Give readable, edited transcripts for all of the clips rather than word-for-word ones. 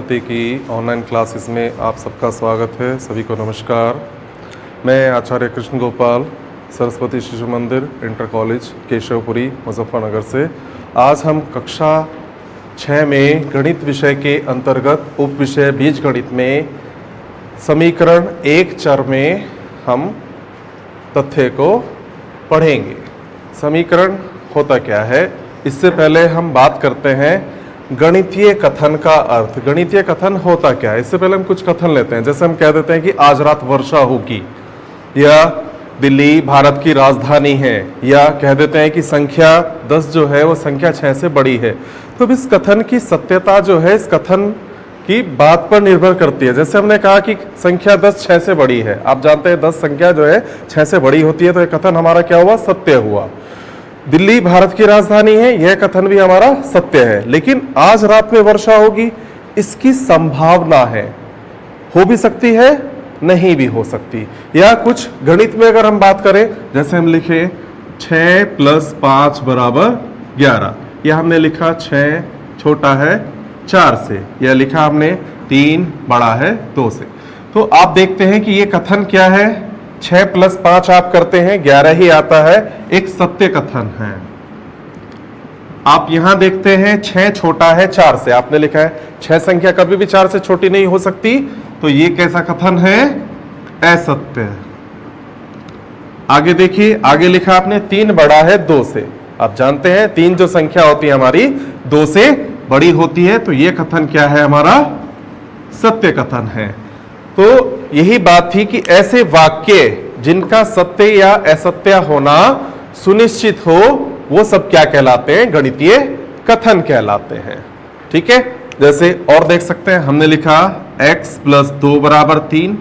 गणित की online classes में आप सबका स्वागत है। सभी को नमस्कार। मैं आचार्य कृष्ण गोपाल, सरस्वती शिशु मंदिर इंटर कॉलेज केशवपुरी मुजफ्फरनगर से आज हम कक्षा 6 में गणित विषय के अंतर्गत उप विषय बीजगणित में समीकरण एक चर में हम तथ्य को पढ़ेंगे। समीकरण होता क्या है, इससे पहले हम बात करते हैं गणितीय कथन का अर्थ। गणितीय कथन होता क्या है, इससे पहले हम कुछ कथन लेते हैं। जैसे हम कह देते हैं कि आज रात वर्षा होगी, या दिल्ली भारत की राजधानी है, या कह देते हैं कि संख्या 10 जो है वो संख्या 6 से बड़ी है। तो इस कथन की सत्यता जो है इस कथन की बात पर निर्भर करती है। जैसे हमने कहा कि संख्या 10 6 से बड़ी है, आप जानते हैं 10 संख्या जो है 6 से बड़ी होती है, तो यह कथन हमारा क्या हुआ, सत्य हुआ। दिल्ली भारत की राजधानी है, यह कथन भी हमारा सत्य है। लेकिन आज रात में वर्षा होगी, इसकी संभावना है, हो भी सकती है, नहीं भी हो सकती। या कुछ गणित में अगर हम बात करें, जैसे हम लिखे 6 + 5 = 11, या हमने लिखा 6 छोटा है 4 से, या लिखा हमने 3 बड़ा है 2 से। तो आप देखते हैं कि ये कथन क्या है, 6 + 5 आप करते हैं 11 ही आता है, एक सत्य कथन है। आप यहां देखते हैं 6 छोटा है 4 से, आपने लिखा है 6 संख्या कभी भी 4 से छोटी नहीं हो सकती, तो ये कैसा कथन है, असत्य। आगे देखिए, आगे लिखा आपने 3 बड़ा है 2 से। आप जानते हैं 3 जो संख्या होती है हमारी 2 से बड़ी होती है, तो ये कथन क्या है, हमारा सत्य कथन है। तो यही बात थी कि ऐसे वाक्य जिनका सत्य या असत्य होना सुनिश्चित हो, वो सब क्या कहलाते हैं, गणितीय कथन कहलाते हैं। ठीक है, जैसे और देख सकते हैं, हमने लिखा x + 2 = 3।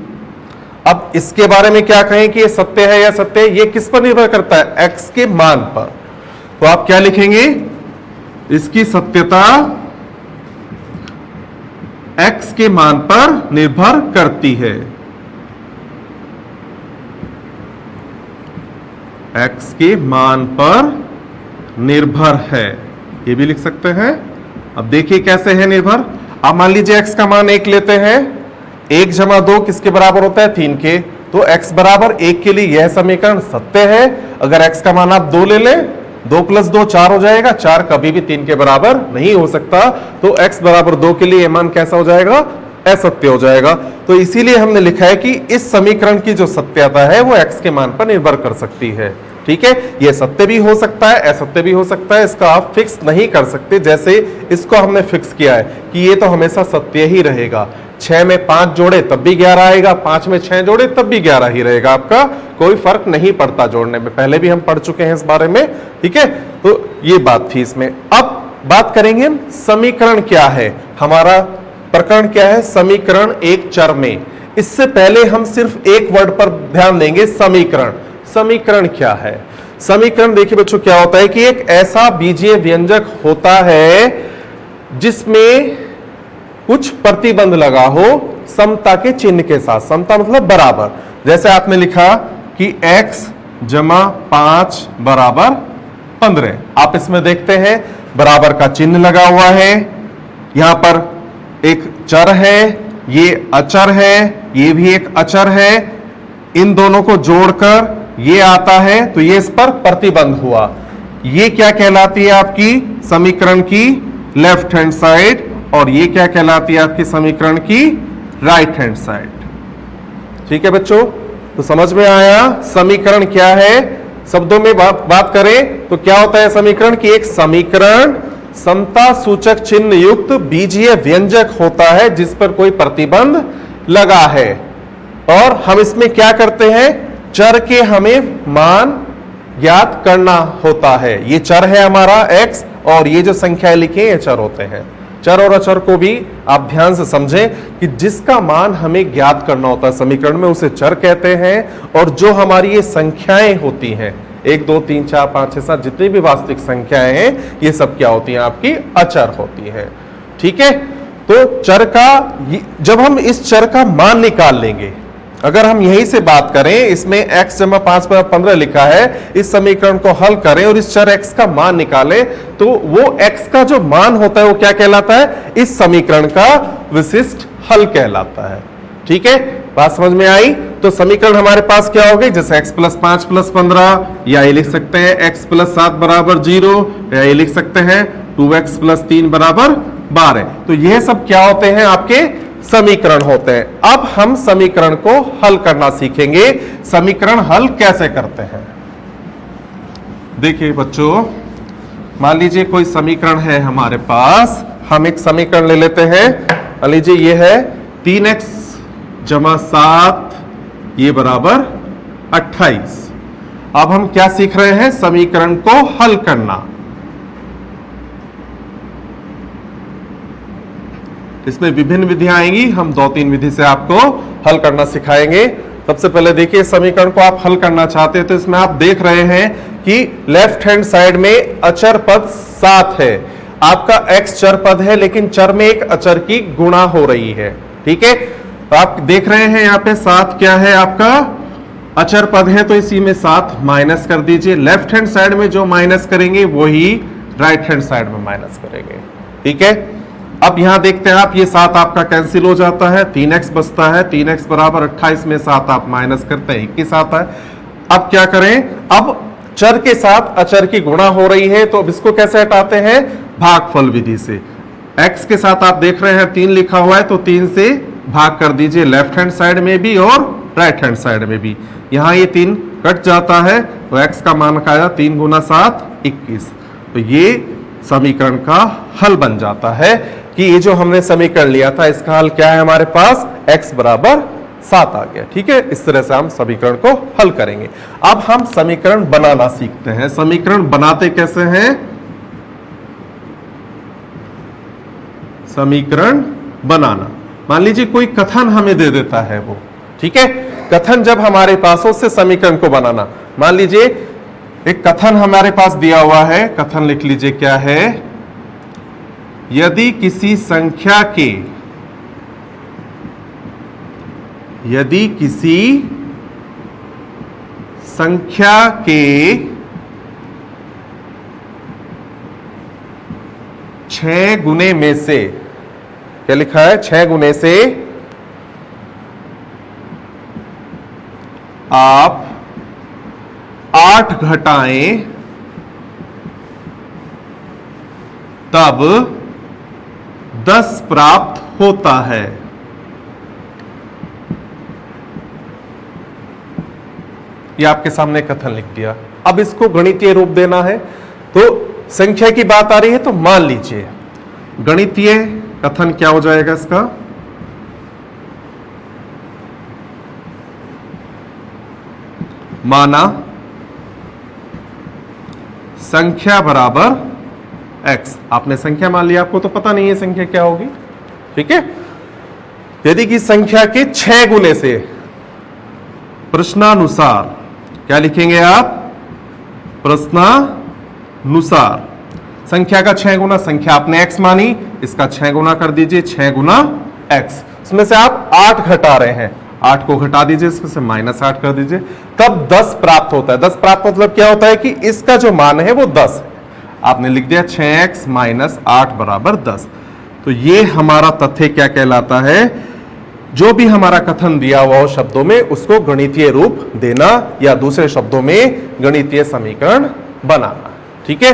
अब इसके बारे में क्या कहें कि ये सत्य है या सत्य है, ये किस पर निर्भर करता है, x के मान पर। तो आप क्या लिखेंगे, इसकी सत्यता x के मान पर निर्भर करती है। x के मान पर निर्भर है, ये भी लिख सकते हैं। अब देखिए कैसे है निर्भर। अब मान लीजिए x का मान 1 लेते हैं, 1 + 2 किसके बराबर होता है, 3 के। तो x = 1 के लिए यह समीकरण सत्य है। अगर x का मान आप 2 ले लें, 2 + 2 4 हो जाएगा, 4 कभी भी 3 के बराबर नहीं हो सकता, तो x = 2 के लिए यह मान कैसा हो जाएगा, असत्य हो जाएगा। तो इसीलिए हमने लिखा है कि इस समीकरण की जो सत्यता है वो x के मान पर निर्भर कर सकती है। ठीक है, यह सत्य भी हो सकता है, असत्य भी हो सकता है, इसका आप फिक्स नहीं कर सकते। जैसे इसको हमने फिक्स किया है कि ये तो हमेशा सत्य ही रहेगा। 6 में 5 जोड़े तब भी 11 आएगा, 5 में 6 जोड़े तब भी 11 ही रहेगा, आपका कोई फर्क नहीं पड़ता जोड़ने में। पहले भी हम पढ़ चुके हैं इस बारे में। ठीक है, तो ये बात थी इसमें। अब बात करेंगे समीकरण क्या है, हमारा प्रकरण क्या है, समीकरण एक चर में। इससे पहले हम सिर्फ एक वर्ड पर ध्यान देंगे, समीकरण। समीकरण क्या है, समीकरण देखिए बच्चों क्या होता है कि एक ऐसा बीजीय व्यंजक होता है जिसमें कुछ प्रतिबंध लगा हो समता के चिन्ह के साथ। समता मतलब बराबर। जैसे आपने लिखा कि x + 5 = 15। आप इसमें देखते हैं बराबर का चिन्ह लगा हुआ है, यहां पर एक चर है, ये अचर है, ये भी एक अचर है। इन दोनों को जोड़कर ये आता है, तो ये इस पर प्रतिबंध हुआ। ये क्या कहलाती है, आपकी समीकरण की लेफ्ट हैंड साइड, और ये क्या कहलाती है, आपकी समीकरण की राइट हैंड साइड। ठीक है बच्चों, तो समझ में आया समीकरण क्या है। शब्दों में बात करें तो क्या होता है समीकरण की, एक समीकरण समता सूचक चिन्ह युक्त बीजीय व्यंजक होता है जिस पर कोई प्रतिबंध लगा है। और हम इसमें क्या करते हैं, चर के हमें मान ज्ञात करना होता है। ये चर है हमारा x, और ये जो संख्याएं लिखी हैं ये चर होते हैं। चर और अचर को भी आप ध्यान से समझें कि जिसका मान हमें ज्ञात करना होता है समीकरण में, उसे चर कहते हैं। और जो हमारी ये संख्याएं होती हैं, 1 2 3 4 5 6 7 जितनी भी वास्तविक संख्याएं हैं, ये सब क्या होती हैं, आपकी अचर होती हैं। ठीक है, तो चर का, जब हम इस चर का मान निकाल लेंगे, अगर हम यहीं से बात करें, इसमें x जमा 5 बराबर 15 लिखा है, इस समीकरण को हल करें और इस चर x का मान निकालें, तो वो x का जो मान होता है वो क्या कहलाता है? इस समीकरण का विशिष्ट हल कहलाता है। ठीक है, बात समझ में आई? तो समीकरण हमारे पास क्या हो गए? जैसे x प्लस 5 प्लस 15, या ये लिख सकते हैं x प्लस 7 बराबर 0, या ये लिख सकते हैं 2x प्लस 3 बराबर 12। तो ये सब क्या होते हैं? आपके समीकरण होते हैं। अब हम समीकरण को हल करना सीखेंगे। समीकरण हल कैसे करते हैं? देखिए बच्चों, मान लीजिए कोई समीकरण है हमारे पास, हम एक समीकरण ले लेते हैं। मान लीजिए ये है 3x जमा 7 ये बराबर 28। अब हम क्या सीख रहे हैं? समीकरण को हल करना। इसमें विभिन्न विधियां आएंगी, हम 2-3 विधि से आपको हल करना सिखाएंगे। सबसे पहले देखिए, समीकरण को आप हल करना चाहते हैं तो इसमें आप देख रहे हैं कि लेफ्ट हैंड साइड में अचर पद 7 है। आपका x चर पद है, लेकिन चर में एक अचर की गुणा हो रही है। ठीक है, तो आप देख रहे हैं यहाँ पे 7 क्या है? आपका अचर पद है, तो इसी में 7 माइनस कर दीजिए। लेफ्ट हैंड साइड में जो माइनस करेंगे वही राइट हैंड साइड में माइनस करेंगे। ठीक है, अब यहां देखते हैं आप, ये 7 आपका कैंसिल हो जाता है, 3x बचता है। 3x बराबर 28 में 7 आप माइनस करते हैं, 21 आता है। अब क्या करें? अब चर के साथ अचर की गुणा हो रही है, तो अब इसको कैसे हटाते हैं? भागफल विधि से। x के साथ आप देख रहे हैं 3 लिखा हुआ है, तो 3 से भाग कर दीजिए, लेफ्ट हैंड साइड में भी और राइट हैंड साइड में भी। यहां ये 3 कट जाता है, तो x का मान का आया 3 गुना 7 21। तो ये समीकरण का हल बन जाता है कि ये जो हमने समीकरण लिया था इसका हल क्या है हमारे पास? x बराबर 7 आ गया। ठीक है, इस तरह से हम समीकरण को हल करेंगे। अब हम समीकरण बनाना सीखते हैं। समीकरण बनाते कैसे हैं? समीकरण बनाना, मान लीजिए कोई कथन हमें दे देता है वो। ठीक है, कथन जब हमारे पास हो, उससे समीकरण को बनाना। मान लीजिए एक कथन हमारे पास दिया हुआ है, कथन लिख लीजिए क्या है? यदि किसी संख्या के के 6 गुने में से, क्या लिखा है? 6 गुने से आप 8 घटाएं तब 10 प्राप्त होता है। ये आपके सामने कथन लिख दिया। अब इसको गणितीय रूप देना है, तो संख्या की बात आ रही है, तो मान लीजिए गणितीय कथन क्या हो जाएगा इसका? माना संख्या बराबर x। आपने संख्या मान लिया, आपको तो पता नहीं है संख्या क्या होगी। ठीक है, यदि कि संख्या के 6 गुने से, प्रश्नानुसार क्या लिखेंगे आप? प्रश्नानुसार संख्या का 6 गुना, संख्या आपने x मानी, इसका 6 गुना कर दीजिए, 6 गुना x। इसमें से आप 8 घटा रहे हैं, 8 को घटा दीजिए, इसमें से -8 कर दीजिए, तब 10 प्राप्त होता है। 10 प्राप्त मतलब क्या होता है कि इसका जो मान है वो 10 है। आपने लिख दिया 6x - 8 बराबर 10। तो ये हमारा तथ्य क्या कहलाता है? जो भी हमारा कथन दिया हुआ हो शब्दों में, उसको गणितीय रूप देना, या दूसरे शब्दों में गणितीय समीकरण बनाना। ठीक है,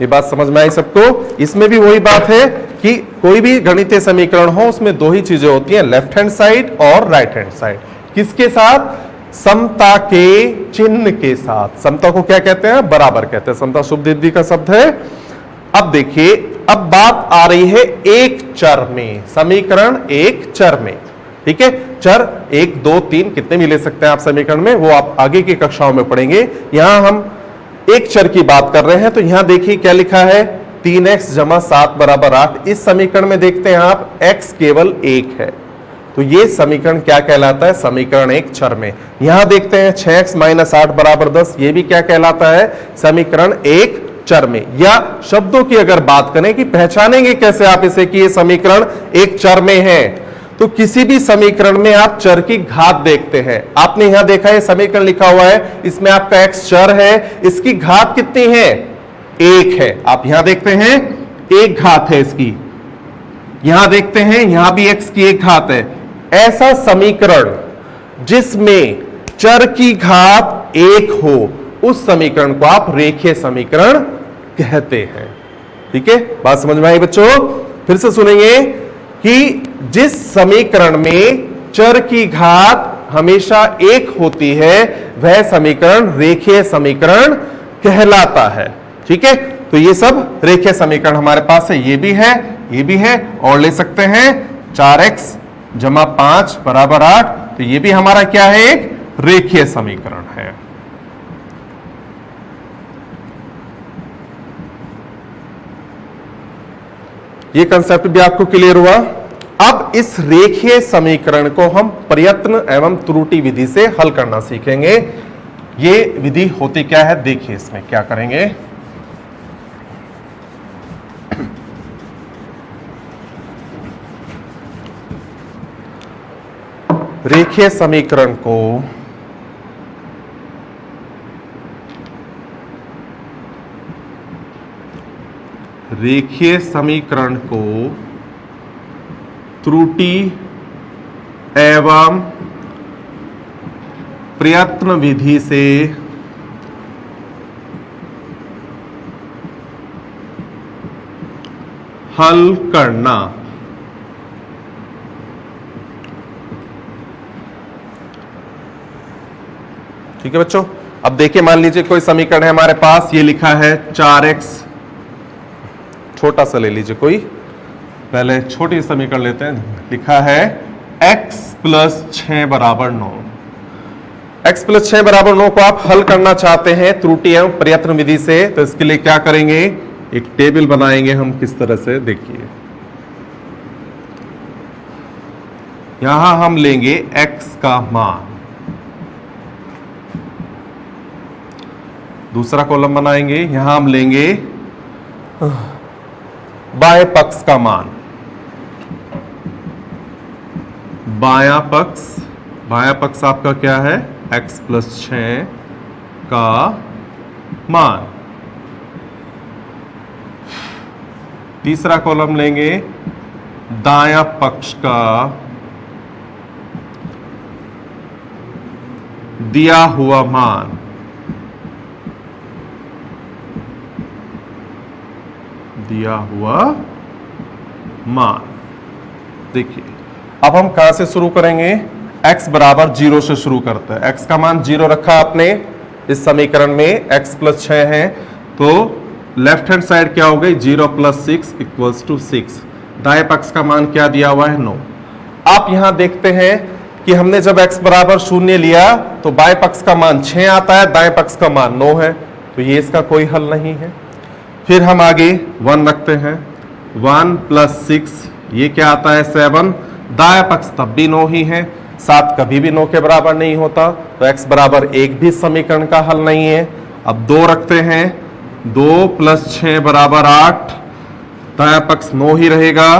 ये बात समझ में आई सबको? इसमें भी वही बात है कि कोई भी गणितीय समीकरण हो, उसमें 2 ही चीजें होती हैं, लेफ्ट हैंड साइड और राइट हैंड साइड। किसके साथ? समता के चिन्ह के साथ। समता को क्या कहते हैं? बराबर कहते हैं। समता शुभ बुद्धि का शब्द है। अब देखिए, अब बात आ रही है एक चर में, समीकरण एक चर में। ठीक है, चर 1 2 3 कितने भी ले सकते हैं आप समीकरण में, वो आप आगे की कक्षाओं में पढ़ेंगे। यहां हम एक चर की बात कर रहे हैं, तो यहां देखिए क्या लिखा है? 3x जमा 7 बराबर 8। इस समीकरण में देखते हैं आप, x केवल 1 है, तो ये समीकरण क्या कहलाता है? समीकरण एक चर में। यहां देखते हैं 6x - 8 बराबर 10, ये भी क्या कहलाता है? समीकरण एक चर में। या शब्दों की अगर बात करें कि पहचानेंगे कैसे आप इसे कि ये समीकरण एक चर में है, तो किसी भी समीकरण में आप चर की घात देखते हैं। आपने यहां देखा है समीकरण लिखा हुआ है, इसमें आपका x चर है, इसकी घात कितनी है? 1 है। आप यहां देखते हैं 1 घात है इसकी, यहां देखते हैं यहां भी x की 1 घात है। ऐसा समीकरण जिसमें चर की घात 1 हो, उस समीकरण को आप रेखीय समीकरण कहते हैं। ठीक है, बात समझ में आई बच्चों? फिर से सुनेंगे कि जिस समीकरण में चर की घात हमेशा 1 होती है, वह समीकरण रेखीय समीकरण कहलाता है। ठीक है, तो ये सब रेखीय समीकरण हमारे पास है, ये भी है, ये भी है, और ले सकते हैं 4x + 5 = 8। तो ये भी हमारा क्या है? एक रेखीय समीकरण है। ये कंसेप्ट भी आपको क्लियर हुआ। अब इस रेखीय समीकरण को हम प्रयत्न एवं त्रुटि विधि से हल करना सीखेंगे। ये विधि होती क्या है, देखिए इसमें क्या करेंगे। रेखीय समीकरण को त्रुटि एवं प्रयत्न विधि से हल करना। ठीक है बच्चों, अब देखिए मान लीजिए कोई समीकरण है हमारे पास, ये लिखा है 4x, छोटा सा ले लीजिए कोई, पहले छोटी समीकरण लेते हैं। लिखा है x + 6 = 9। x + 6 = 9 को आप हल करना चाहते हैं त्रुटि एवं प्रयत्न विधि से, तो इसके लिए क्या करेंगे, एक टेबल बनाएंगे हम। किस तरह से, देखिए यहां हम लेंगे x का मान, दूसरा कॉलम बनाएंगे, यहां हम लेंगे बाएं पक्ष का मान, बायां पक्ष आपका क्या है, x + 6 का मान। तीसरा कॉलम लेंगे दायां पक्ष का दिया हुआ मान, देखिए अब हम कहां से शुरू करेंगे, x = 0 से शुरू करते हैं। x का मान 0 रखा आपने इस समीकरण में, x + 6 है, तो लेफ्ट हैंड साइड क्या हो गई, 0 + 6 = 6। दाएं पक्ष का मान क्या दिया हुआ है, 9। आप यहां देखते हैं कि हमने जब x = 0 लिया तो बाएं पक्ष का मान 6 आता है, दाएं पक्ष का मान 9 है, तो ये इसका कोई हल नहीं है। फिर हम आगे 1 रखते हैं, 1 + 6 ये क्या आता है, 7। दायां पक्ष तब भी 9 ही है, 7 कभी भी 9 के बराबर नहीं होता, तो x = 1 भी समीकरण का हल नहीं है। अब 2 रखते हैं, 2 + 6 = 8, दायां पक्ष 9 ही रहेगा,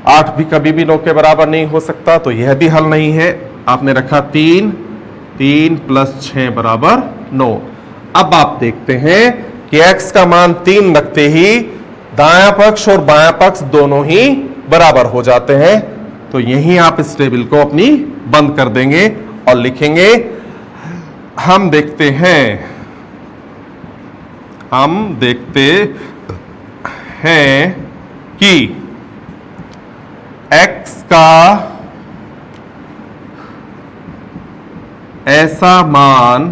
8 भी कभी भी 9 के बराबर नहीं हो सकता, तो यह भी हल नहीं है। आपने रखा 3 + 6 = 9। अब आप देखते हैं कि x का मान 3 रखते ही दायां पक्ष और बायां पक्ष दोनों ही बराबर हो जाते हैं, तो यहीं आप इस टेबल को अपनी बंद कर देंगे और लिखेंगे, हम देखते हैं कि x का ऐसा मान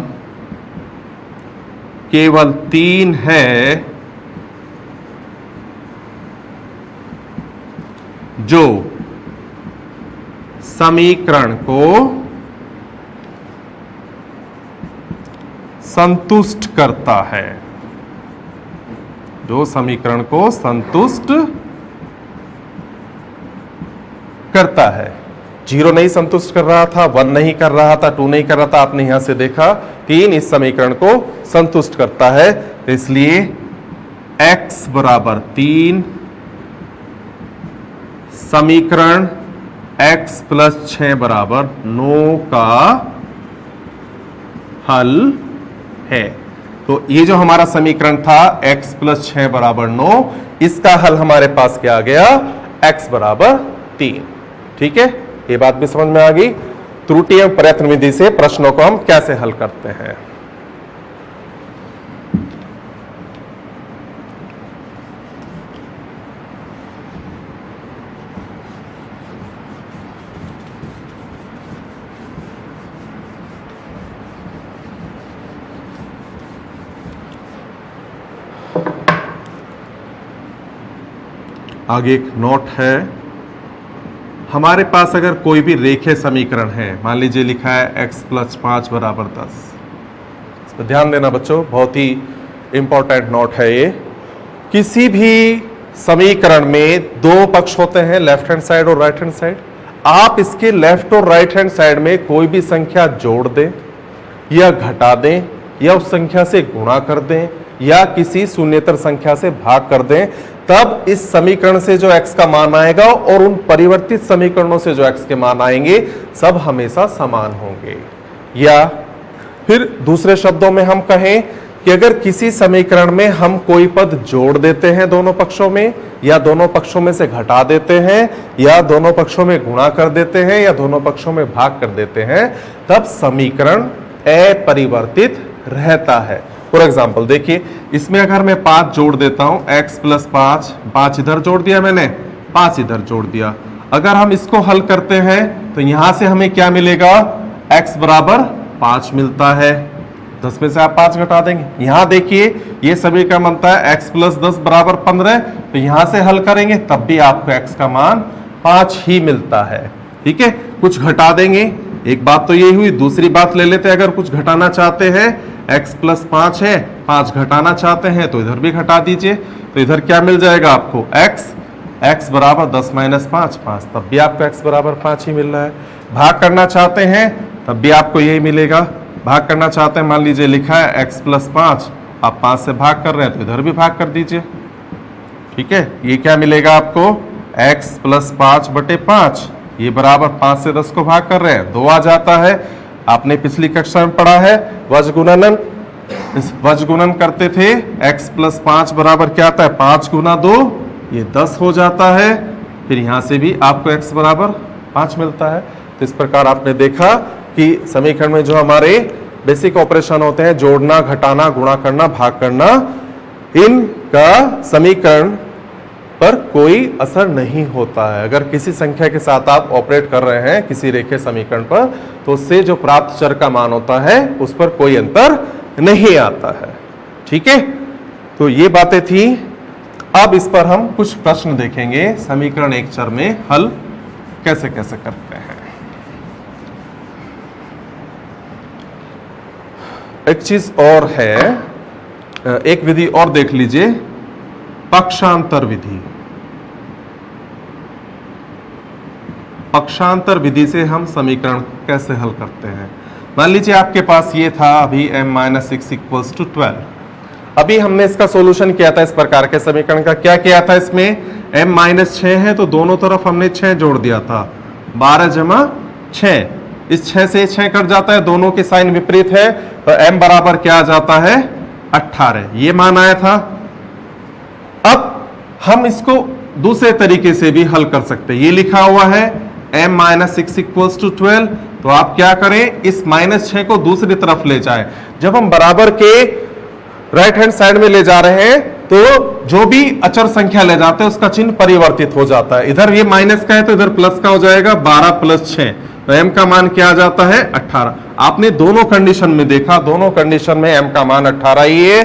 केवल 3 है जो समीकरण को संतुष्ट करता है, जो समीकरण को संतुष्ट करता है। 0 नहीं संतुष्ट कर रहा था, 1 नहीं कर रहा था, 2 नहीं कर रहा था, आपने यहां से देखा 3 इस समीकरण को संतुष्ट करता है, तो इसलिए x = 3 समीकरण x प्लस 6 बराबर 9 का हल है। तो ये जो हमारा समीकरण था x प्लस 6 बराबर 9, इसका हल हमारे पास क्या आ गया, x बराबर 3। ठीक है, ये बात भी समझ में आ गई। त्रुटि एवं प्रयत्न विधि से प्रश्नों को हम कैसे हल करते हैं। आगे एक नोट है, हमारे पास अगर कोई भी रेखीय समीकरण है, मान लीजिए लिखा है x प्लस 5 बराबर 10। इस पर ध्यान देना बच्चों, बहुत ही इंपॉर्टेंट नोट है ये। किसी भी समीकरण में दो पक्ष होते हैं, लेफ्ट हैंड साइड और राइट हैंड साइड। आप इसके लेफ्ट और राइट हैंड साइड में कोई भी संख्या जोड़ दें या घटा दें या उस संख्या से गुणा कर दें या किसी शून्येतर संख्या से भाग कर दें, तब इस समीकरण से जो x का मान आएगा और उन परिवर्तित समीकरणों से जो x के मान आएंगे सब हमेशा समान होंगे। या फिर दूसरे शब्दों में हम कहें कि अगर किसी समीकरण में हम कोई पद जोड़ देते हैं दोनों पक्षों में, या दोनों पक्षों में से घटा देते हैं, या दोनों पक्षों में गुणा कर देते हैं, या दोनों पक्षों में भाग कर देते हैं, तब समीकरण अपरिवर्तित रहता है। फॉर एग्जाम्पल देखिए, इसमें अगर मैं 5 जोड़ देता हूं, x प्लस 5, 5 इधर जोड़ दिया मैंने, 5 इधर जोड़ दिया। अगर हम इसको हल करते हैं तो यहां से हमें क्या मिलेगा, x बराबर 5 मिलता है। 10 में से आप 5 घटा देंगे। यहां देखिए ये सभी का बनता है x प्लस 10 बराबर 15, तो यहां से हल करेंगे तब भी आपको x का मान 5 ही मिलता है। ठीक है, कुछ घटा देंगे, एक बात तो ये हुई। दूसरी बात ले लेते हैं, अगर कुछ घटाना चाहते हैं, x प्लस 5 है, 5 घटाना चाहते हैं तो इधर भी घटा दीजिए, तो इधर क्या मिल जाएगा आपको, x बराबर 10 माइनस 5, 5, तब भी आपको x बराबर 5 ही मिल रहा है। भाग करना चाहते हैं तब भी आपको यही मिलेगा। भाग करना चाहते हैं, मान लीजिए लिखा है x प्लस 5, आप 5 से भाग कर रहे हैं तो इधर भी भाग कर दीजिए। ठीक है, ये क्या मिलेगा आपको, x प्लस 5 बटे 5, ये बराबर 5 से 10 को भाग कर रहे हैं, 2 आ जाता है। आपने पिछली कक्षा में पढ़ा है वज्र गुणन, इस वज्र गुणन करते थे, x प्लस 5 बराबर क्या आता है, 5 गुना 2, ये 10 हो जाता है। फिर यहां से भी आपको x बराबर 5 मिलता है। तो इस प्रकार आपने देखा कि समीकरण में जो हमारे बेसिक ऑपरेशन होते हैं, जोड़ना, घटाना, गुणा करना, भाग करना, इनका समीकरण पर कोई असर नहीं होता है। अगर किसी संख्या के साथ आप ऑपरेट कर रहे हैं किसी रेखीय समीकरण पर, तो उससे जो प्राप्त चर का मान होता है उस पर कोई अंतर नहीं आता है। ठीक है, तो ये बातें थी। अब इस पर हम कुछ प्रश्न देखेंगे, समीकरण एक चर में हल कैसे कैसे करते हैं। एक चीज और है, एक विधि और देख लीजिए, पक्षांतर विधि। पक्षांतर विधि से हम समीकरण कैसे हल करते हैं। मान लीजिए आपके पास ये था अभी m-6 = 12। अभी हमने इसका सॉल्यूशन किया था इस प्रकार के समीकरण का। क्या किया था, इसमें m-6 है तो दोनों तरफ हमने 6 जोड़ दिया था, 12 जमा 6। इस 6 से 6 कट जाता है, दोनों के साइन विपरीत है, तो m बराबर क्या आ जाता है, 18। ये मान आया था। अब हम इसको दूसरे तरीके से भी हल कर सकते हैं। ये लिखा हुआ है m-6 = 12, तो आप क्या करें, इस -6 को दूसरी तरफ ले जाएं। जब हम बराबर के राइट हैंड साइड में ले जा रहे हैं तो जो भी अचर संख्या ले जाते हैं उसका चिन्ह परिवर्तित हो जाता है। इधर ये माइनस का है तो इधर प्लस का हो जाएगा, 12 + 6, तो m का मान क्या आ जाता है, 18। आपने दोनों कंडीशन में देखा, दोनों कंडीशन में m का मान 18 ही है।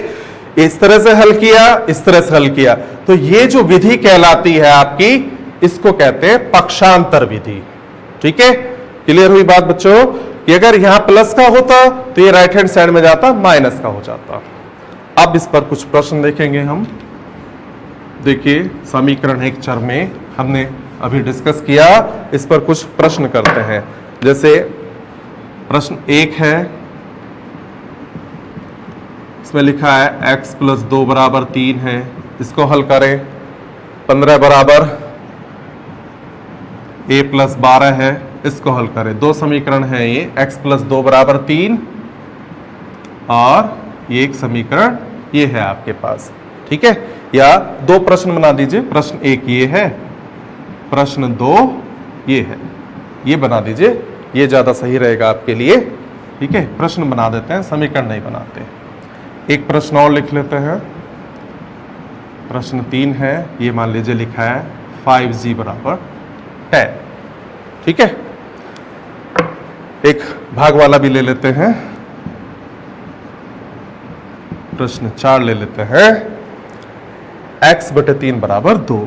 इस तरह से हल किया, इस तरह से हल किया, तो ये जो विधि कहलाती है आपकी, इसको कहते हैं पक्षांतर विधि। ठीक है, क्लियर हुई बात बच्चों, कि अगर यहां प्लस का होता तो ये राइट हैंड साइड में जाता, माइनस का हो जाता। अब इस पर कुछ प्रश्न देखेंगे हम। देखिए, समीकरण एक चर में हमने अभी डिस्कस किया, इस पर कुछ प्रश्न करते हैं। जैसे प्रश्न 1 है, इसमें लिखा है x + 2 = 3 है, इसको हल करें। 15 बराबर a प्लस 12 है, इसको हल करें। दो समीकरण है ये, x प्लस 2 बराबर 3 और ये एक समीकरण ये है आपके पास, ठीक है। या दो प्रश्न बना दीजिए, प्रश्न एक ये है, प्रश्न 2 ये है, ये बना दीजिए, ये ज्यादा सही रहेगा आपके लिए, ठीक है। प्रश्न बना देते हैं, समीकरण नहीं बनाते। एक प्रश्न और लिख लेते हैं, प्रश्न 3 है, ये मान लीजिए लिखा है 5g बराबर 10, ठीक है। एक भाग वाला भी ले लेते हैं, प्रश्न 4 ले लेते हैं, x बटे 3 बराबर 2।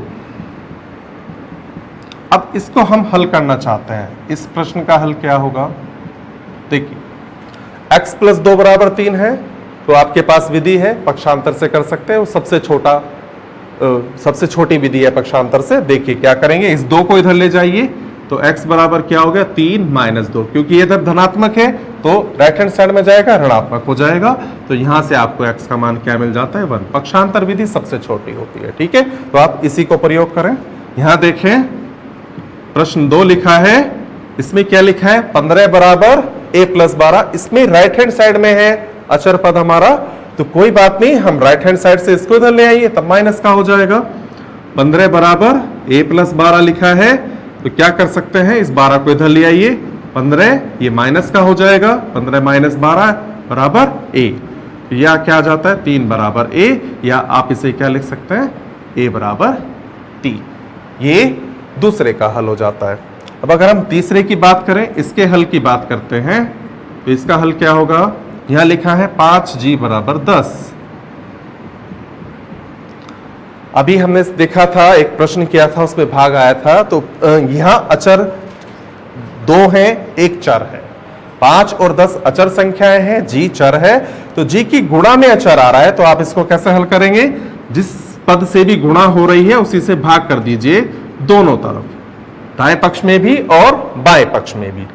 अब इसको हम हल करना चाहते हैं, इस प्रश्न का हल क्या होगा? देखिए, x प्लस 2 बराबर 3 है, तो आपके पास विधि है, पक्षांतर से कर सकते हैं, वो सबसे छोटी विधि है पक्षांतर से। देखिए क्या करेंगे, इस 2 को इधर ले जाइए, तो x बराबर क्या हो गया? 3 माइनस 2, क्योंकि ये इधर धनात्मक है तो राइट हैंड साइड में जाएगा, ऋणात्मक हो जाएगा, तो यहां से आपको x का मान क्या मिल जाता है? 1। पक्षांतर विधि सबसे छोटी होती है, ठीक है। तो आप इसी को प्रयोग करें। यहां देखें, प्रश्न 2 लिखा है, इसमें क्या लिखा है? 15 बराबर a प्लस 12, इसमें राइट हैंड साइड में है अचर पद हमारा, तो कोई बात नहीं, हम राइट हैंड साइड से इसको इधर ले आइए, तब माइनस का हो जाएगा। 15 बराबर a प्लस 12 लिखा है, तो क्या कर सकते हैं, इस 12 को इधर ले आइए, 15 ये माइनस का हो जाएगा, 15 माइनस 12 बराबर a, या क्या आ जाता है? 3 बराबर a, या आप इसे क्या लिख सकते हैं? a बराबर 3। ये दूसरे का हल हो जाता है। अब अगर हम तीसरे की बात करें, इसके हल की बात करते हैं, तो इसका हल क्या होगा? यहां लिखा है 5g बराबर 10। अभी हमने देखा था, एक प्रश्न किया था, उसमें भाग आया था, तो यहां अचर 2 है, एक चर है। 5 और 10 अचर संख्याएं हैं, g चर है, तो g की गुणा में अचर आ रहा है, तो आप इसको कैसे हल करेंगे? जिस पद से भी गुणा हो रही है उसी से भाग कर दीजिए दोनों तरफ, दाएं पक्ष में भी और बाएं पक्ष में भी।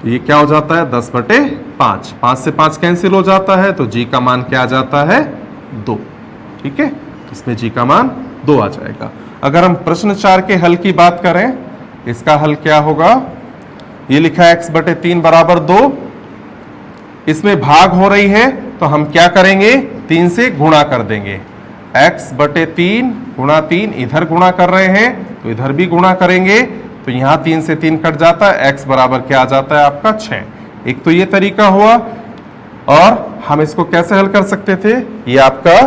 ये क्या हो जाता है? 10 बटे 5, 5 से 5 कैंसिल हो जाता है, तो g का मान क्या आ जाता है? 2, ठीक है। इसमें g का मान 2 आ जाएगा। अगर हम प्रश्न 4 के हल की बात करें, इसका हल क्या होगा? ये लिखा है x बटे 3 बराबर 2, इसमें भाग हो रही है, तो हम क्या करेंगे? 3 से गुणा कर देंगे। x बटे 3 गुणा 3, इधर गुणा कर रहे हैं तो इधर भी गुणा करेंगे, तो यहां 3 से 3 कट जाता है, x बराबर क्या आ जाता है आपका? 6। एक तो ये तरीका हुआ, और हम इसको कैसे हल कर सकते थे? ये आपका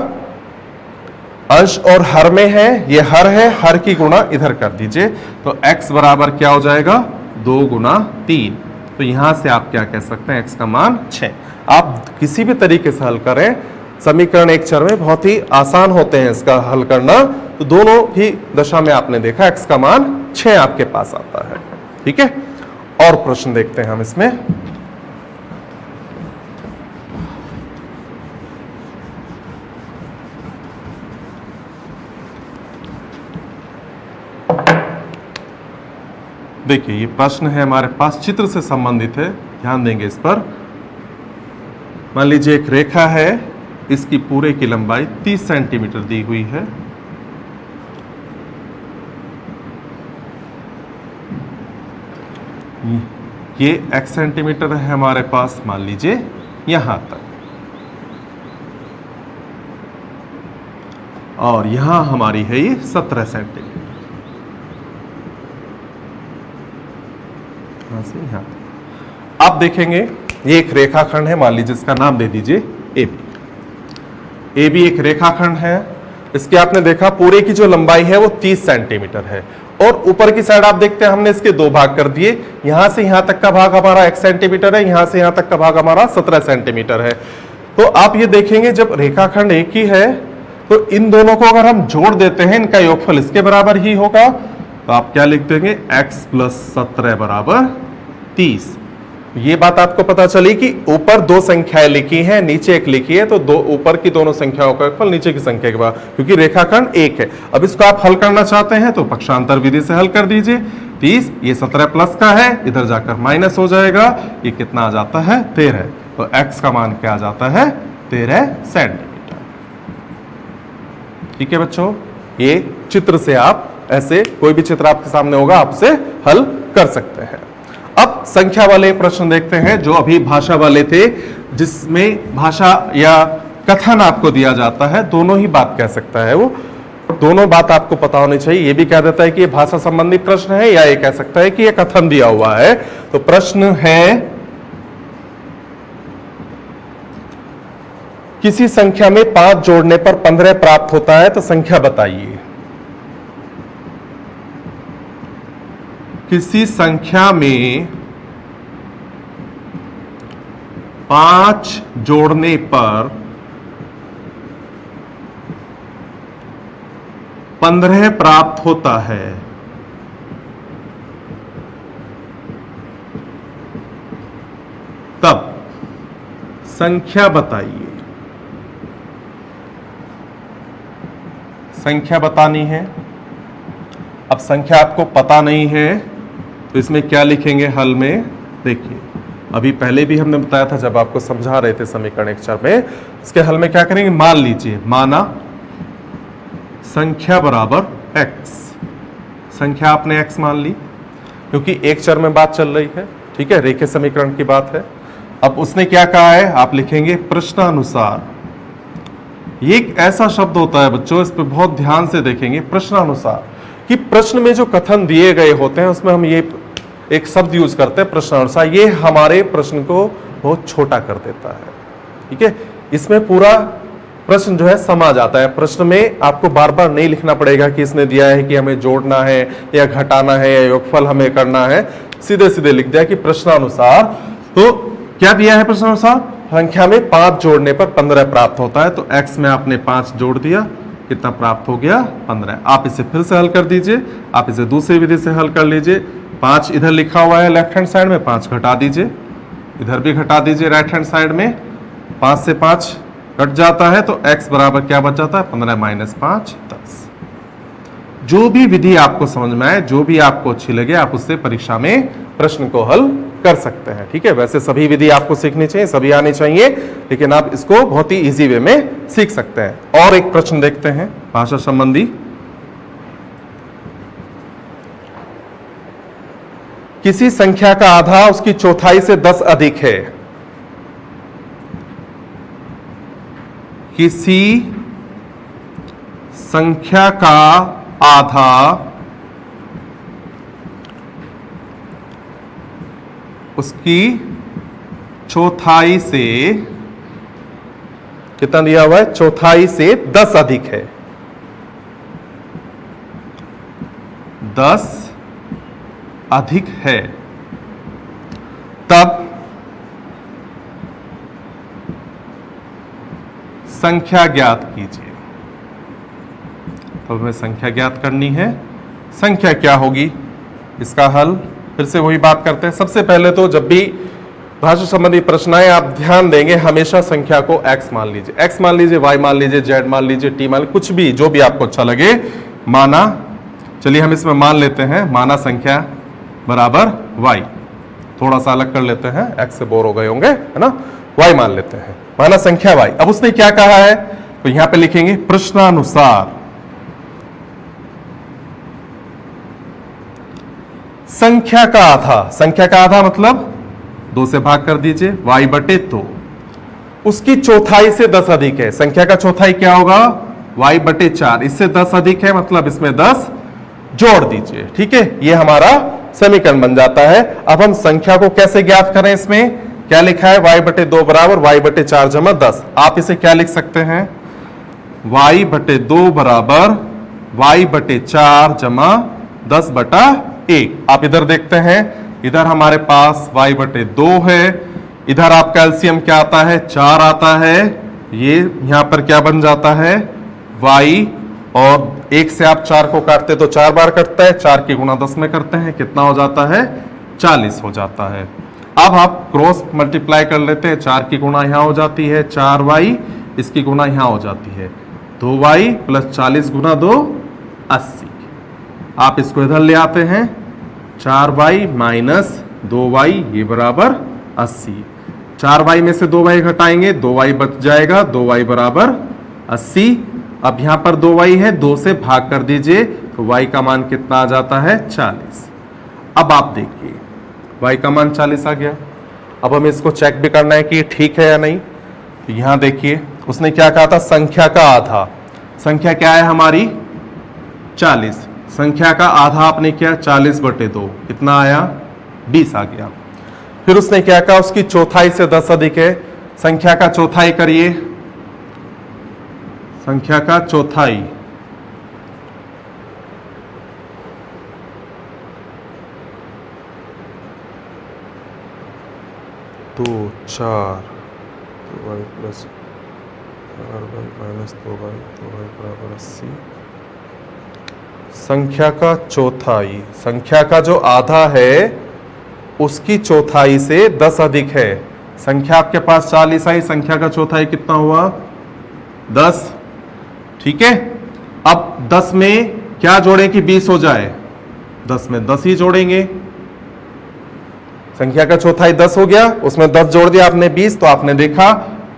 अंश और हर में है, ये हर है, हर की गुणा इधर कर दीजिए, तो x बराबर क्या हो जाएगा? 2 गुना 3। तो यहां से आप क्या कह सकते हैं? x का मान 6। आप किसी भी तरीके से हल करें, समीकरण एक चर में बहुत ही आसान होते हैं इसका हल करना, तो दोनों ही दशा में आपने देखा x का मान 6 आपके पास आता है, ठीक है। और प्रश्न देखते हैं हम इसमें। देखिए, ये प्रश्न है हमारे पास, चित्र से संबंधित है, ध्यान देंगे इस पर। मान लीजिए एक रेखा है, इसकी पूरे की लंबाई 30 सेंटीमीटर दी हुई है। ये x सेंटीमीटर है हमारे पास, मान लीजिए यहां तक, और यहां हमारी है ये 17 सेंटीमीटर, यहां से यहां तक। आप देखेंगे ये एक रेखाखंड है, मान लीजिए इसका नाम दे दीजिए AB एक रेखाखंड है, इसके आपने देखा पूरे की जो लंबाई है वो 30 सेंटीमीटर है, और ऊपर की साइड आप देखते हैं हमने इसके 2 भाग कर दिए, यहां से यहां तक का भाग हमारा x सेंटीमीटर है, यहां से यहां तक का भाग हमारा 17 सेंटीमीटर है। तो आप ये देखेंगे जब रेखाखंड एक ही है, तो इन दोनों को अगर हम जोड़ देते हैं, इनका योगफल इसके बराबर ही होगा, तो आप क्या लिख देंगे? x प्लस 17 बराबर 30। ये बात आपको पता चली कि ऊपर 2 संख्याएं लिखी हैं, नीचे एक लिखी है, तो ऊपर की दोनों संख्याओं का योगफल नीचे की संख्या के बाद, क्योंकि रेखाखंड एक है। अब इसको आप हल करना चाहते हैं तो पक्षांतर विधि से हल कर दीजिए। 30, ये 17 प्लस का है, इधर जाकर माइनस हो जाएगा, ये कितना आ जाता है? 13। तो x का मान क्या आ जाता है? 13 सेंटीमीटर। ठीक है बच्चों, ये चित्र से आप ऐसे कोई भी चित्र आपके सामने होगा, आप उसे हल कर सकते हैं। अब संख्या वाले प्रश्न देखते हैं जो अभी भाषा वाले थे, जिसमें भाषा या कथन आपको दिया जाता है, दोनों ही बात कह सकता है वो, दोनों बात आपको पता होनी चाहिए। ये भी कह देता है कि ये भाषा संबंधी प्रश्न है, या ये कह सकता है कि ये कथन दिया हुआ है। तो प्रश्न है, किसी संख्या में 5 जोड़ने पर 15 प्राप्त होता है, तो संख्या बताइए। किसी संख्या में 5 जोड़ने पर 15 प्राप्त होता है, तब संख्या बताइए। संख्या बतानी है। अब संख्या आपको पता नहीं है तो इसमें क्या लिखेंगे हल में? देखिए, अभी पहले भी हमने बताया था जब आपको समझा रहे थे समीकरण एक चर में, इसके हल में क्या करेंगे? मान लीजिए, माना संख्या बराबर x। संख्या आपने x मान ली क्योंकि एक चर में बात चल रही है, ठीक है, रेखीय समीकरण की बात है। अब उसने क्या कहा है, आप लिखेंगे प्रश्नानुसार। ये एक ऐसा शब्द होता है बच्चों, इस पे बहुत ध्यान से देखेंगे, प्रश्नानुसार, कि प्रश्न में जो कथन दिए गए होते हैं उसमें हम ये एक शब्द यूज करते हैं प्रश्नानुसार। ये हमारे प्रश्न को बहुत छोटा कर देता है, ठीक है। इसमें पूरा प्रश्न जो है समा जाता है। प्रश्न में आपको बार बार नहीं लिखना पड़ेगा कि इसने दिया है कि हमें जोड़ना है या घटाना है या योगफल हमें करना है, सीधे सीधे लिख दिया कि प्रश्नानुसार। तो क्या दिया है प्रश्नानुसार? संख्या में 5 जोड़ने पर 15 प्राप्त होता है। तो x में आपने 5 जोड़ दिया, कितना प्राप्त हो गया? 15। आप इसे फिर से हल कर दीजिए, आप इसे दूसरी विधि से हल कर लीजिए। 5 इधर लिखा हुआ है लेफ्ट हैंड साइड में, 5 घटा दीजिए, इधर भी घटा दीजिए राइट हैंड साइड में, 5 से 5 कट जाता है तो x बराबर क्या बच जाता है? 15 माइनस 5 10। जो भी विधि आपको समझ में आए, जो भी आपको अच्छी लगे, आप उससे परीक्षा में प्रश्न को हल कर सकते हैं, ठीक है। वैसे सभी विधि आपको सीखनी चाहिए, सभी आनी चाहिए, लेकिन आप इसको बहुत ही इजी वे में सीख सकते हैं। और एक प्रश्न देखते हैं भाषा संबंधी। किसी संख्या का आधा उसकी चौथाई से 10 अधिक है। किसी संख्या का आधा उसकी चौथाई से, कितना दिया हुआ है? चौथाई से 10 अधिक है। 10 अधिक है, तब संख्या ज्ञात कीजिए। तो हमें संख्या ज्ञात करनी है। संख्या क्या होगी? इसका हल फिर से वही बात करते हैं। सबसे पहले तो जब भी भाषा संबंधी प्रश्न आए, आप ध्यान देंगे हमेशा संख्या को x मान लीजिए, x मान लीजिए, y मान लीजिए, z मान लीजिए, t मान लीजिए, कुछ भी जो भी आपको अच्छा लगे। माना, चलिए हम इसमें मान लेते हैं, माना संख्या बराबर y। थोड़ा सा अलग कर लेते हैं, x से बोर हो गए होंगे, है ना। y मान लेते हैं, माना संख्या y। अब उसने क्या कहा है, तो यहां पे लिखेंगे प्रश्नानुसार संख्या का आधा। संख्या का आधा मतलब 2 से भाग कर दीजिए, y बटे 2, उसकी चौथाई से 10 अधिक है। संख्या का चौथाई क्या होगा? y बटे 4, इससे 10 अधिक है मतलब इसमें 10 जोड़ दीजिए, ठीक है। ये हमारा समीकरण बन जाता है। अब हम संख्या को कैसे ज्ञात करें? इसमें क्या लिखा है? y बटे 2 बराबर y बटे 4 जमा 10। आप इसे क्या लिख सकते हैं? y बटे 2 बराबर y बटे 4 जमा 10 बटा 1। आप इधर देखते हैं, इधर हमारे पास y बटे 2 है, इधर आपका एलसीएम क्या आता है? 4 आता है। ये यहां पर क्या बन जाता है? y, और 1 से आप 4 को काटते तो 4 बार कटता है, 4 की गुणा 10 में करते हैं, कितना हो जाता है? 40 हो जाता है। अब आप क्रॉस मल्टीप्लाई कर लेते हैं, 4 की गुणा यहां हो जाती है 4y, इसकी गुणा यहां हो जाती है 2y प्लस 40 गुणा 2 80। आप इसको इधर ले आते हैं, 4y माइनस 2y ये बराबर 80। 4y में से 2y घटाएंगे, 2y बच जाएगा, 2y बराबर 80। अब यहां पर 2y है, 2 से भाग कर दीजिए तो तो y का मान कितना आ जाता है 40। अब आप देखिए y का मान 40 आ गया। अब हमें इसको चेक भी करना है कि ये ठीक है या नहीं। तो यहां देखिए उसने क्या कहा था, संख्या का आधा। संख्या क्या है हमारी 40, संख्या का आधा आपने किया 40/2, कितना आया 20 आ गया। फिर उसने क्या कहा, उसकी चौथाई से 10 अधिक है। संख्या का चौथाई करिए, संख्या का चौथाई, दो 4 2y plus 4y minus 2y बराबर 80। संख्या का चौथाई, संख्या का जो आधा है उसकी चौथाई से 10 अधिक है। संख्या आपके पास 40 आई, संख्या का चौथाई कितना हुआ 10, ठीक है। अब 10 में क्या जोड़े कि 20 हो जाए, 10 में 10 ही जोड़ेंगे। संख्या का चौथाई 10 हो गया, उसमें 10 जोड़ दिया आपने 20, तो आपने देखा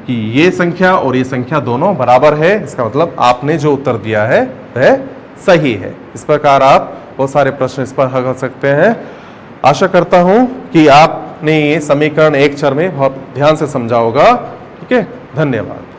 कि ये संख्या और ये संख्या दोनों बराबर है। इसका मतलब आपने जो उत्तर दिया है वह सही है। इस प्रकार आप बहुत सारे प्रश्न इस पर हल कर सकते हैं। आशा करता हूं कि आपने ये समीकरण एक चर में बहुत ध्यान से समझा होगा। ठीक है, धन्यवाद।